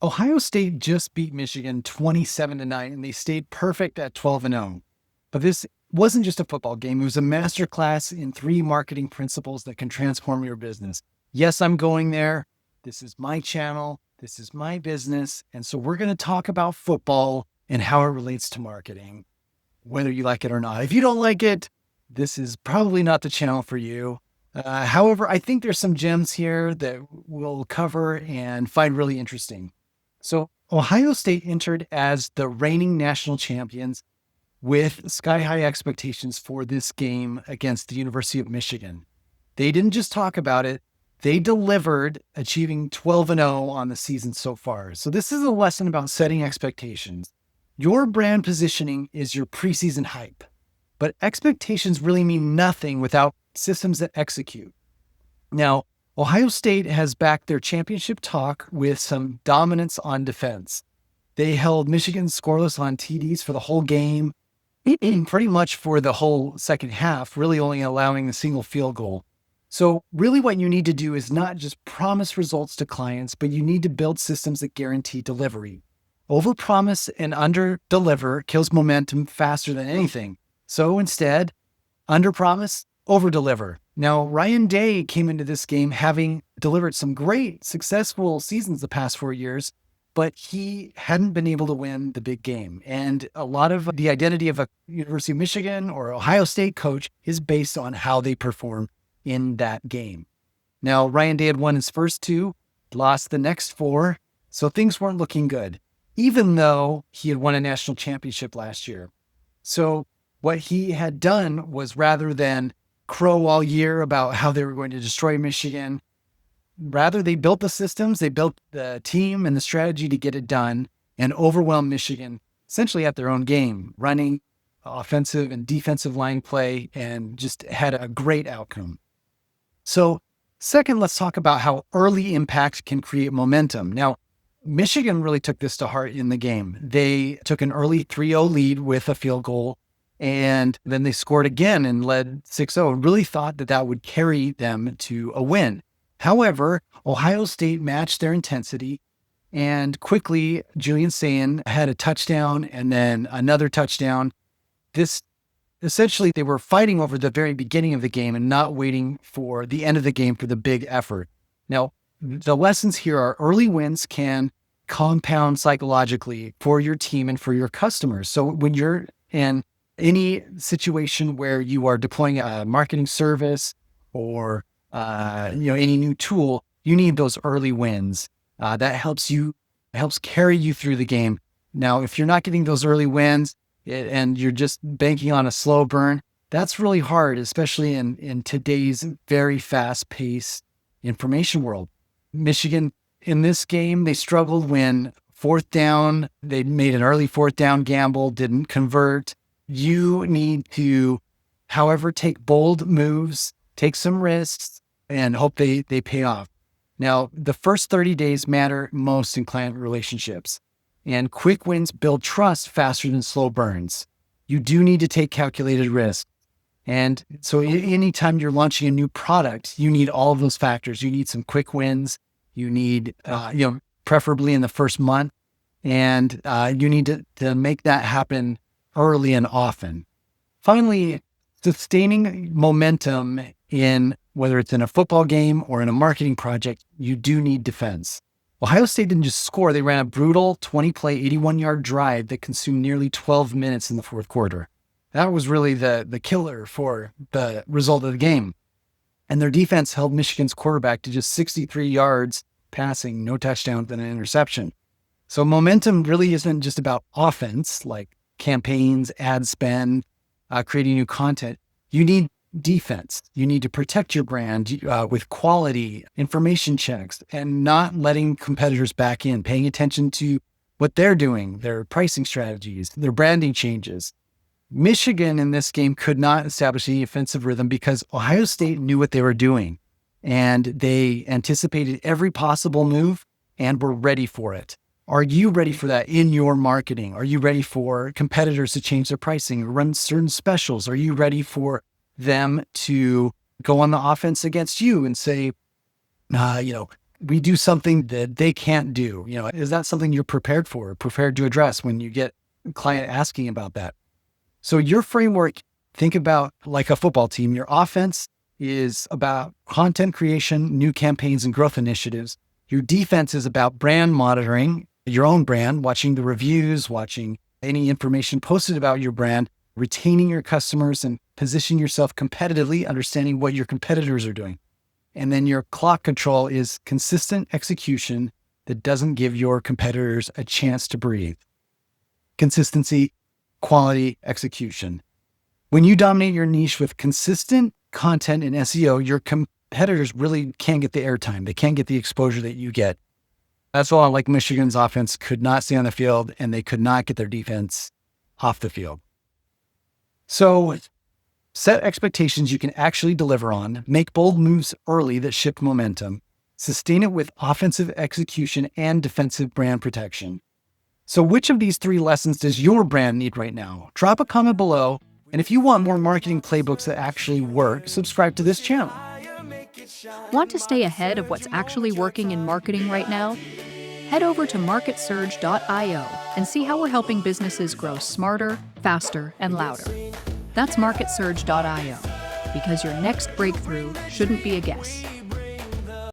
Ohio State just beat Michigan 27-9, and they stayed perfect at 12-0. But this wasn't just a football game. It was a masterclass in 3 marketing principles that can transform your business. Yes, I'm going there. This is my channel. This is my business. And so we're going to talk about football and how it relates to marketing, whether you like it or not. If you don't like it, this is probably not the channel for you. However, I think there's some gems here that we'll cover and find really interesting. So Ohio State entered as the reigning national champions with sky-high expectations for this game against the University of Michigan. They didn't just talk about it, they delivered, achieving 12-0 on the season so far. So this is a lesson about setting expectations. Your brand positioning is your preseason hype, but expectations really mean nothing without systems that execute. Now, Ohio State has backed their championship talk with some dominance on defense. They held Michigan scoreless on TDs for the whole game, pretty much for the whole second half, really only allowing a single field goal. So really what you need to do is not just promise results to clients, but you need to build systems that guarantee delivery. Overpromise and underdeliver kills momentum faster than anything. So instead, underpromise, overdeliver. Now, Ryan Day came into this game having delivered some great, successful seasons the past 4 years, but he hadn't been able to win the big game. And a lot of the identity of a University of Michigan or Ohio State coach is based on how they perform in that game. Now, Ryan Day had won his first 2, lost the next 4, so things weren't looking good, even though he had won a national championship last year. So what he had done was, rather than crow all year about how they were going to destroy Michigan, rather they built the systems, they built the team and the strategy to get it done and overwhelm Michigan essentially at their own game, running offensive and defensive line play, and just had a great outcome. So second, let's talk about how early impact can create momentum. Now, Michigan really took this to heart in the game. They took an early 3-0 lead with a field goal, and then they scored again and led 6-0, and really thought that that would carry them to a win. However, Ohio State matched their intensity, and quickly Julian Sayin had a touchdown and then another touchdown. This essentially, they were fighting over the very beginning of the game and not waiting for the end of the game for the big effort. Now, the lessons here are early wins can compound psychologically for your team and for your customers. So when you're in any situation where you are deploying a marketing service or any new tool, you need those early wins. That helps carry you through the game. Now, if you're not getting those early wins and you're just banking on a slow burn, that's really hard, especially in today's very fast-paced information world. Michigan, in this game, they struggled when 4th down, they made an early 4th down gamble, didn't convert. You need to, however, take bold moves, take some risks, and hope they pay off. Now, the first 30 days matter most in client relationships, and quick wins build trust faster than slow burns. You do need to take calculated risks. And so anytime you're launching a new product, you need all of those factors. You need some quick wins. You need, preferably in the first month, and you need to make that happen early and often. Finally, sustaining momentum in whether it's in a football game or in a marketing project, you do need defense. Ohio State didn't just score. They ran a brutal 20-play, 81-yard drive that consumed nearly 12 minutes in the fourth quarter. That was really the killer for the result of the game. And their defense held Michigan's quarterback to just 63 yards passing, no touchdowns and an interception. So momentum really isn't just about offense, like campaigns, ad spend, creating new content. You need defense. You need to protect your brand with quality, information checks, and not letting competitors back in, paying attention to what they're doing, their pricing strategies, their branding changes. Michigan in this game could not establish the offensive rhythm because Ohio State knew what they were doing, and they anticipated every possible move and were ready for it. Are you ready for that in your marketing? Are you ready for competitors to change their pricing, run certain specials? Are you ready for them to go on the offense against you and say, we do something that they can't do? Is that something you're prepared for, prepared to address when you get a client asking about that? So your framework, think about like a football team. Your offense is about content creation, new campaigns, and growth initiatives. Your defense is about brand monitoring, your own brand, watching the reviews, watching any information posted about your brand, retaining your customers and positioning yourself competitively, understanding what your competitors are doing. And then your clock control is consistent execution that doesn't give your competitors a chance to breathe. Consistency, quality, execution. When you dominate your niche with consistent content and SEO, your competitors really can't get the airtime. They can't get the exposure that you get. That's why, like, Michigan's offense could not stay on the field and they could not get their defense off the field. So set expectations you can actually deliver on, make bold moves early that shift momentum, sustain it with offensive execution and defensive brand protection. So which of these 3 lessons does your brand need right now? Drop a comment below. And if you want more marketing playbooks that actually work, subscribe to this channel. Want to stay ahead of what's actually working in marketing right now? Head over to marketsurge.io and see how we're helping businesses grow smarter, faster, and louder. That's marketsurge.io, because your next breakthrough shouldn't be a guess.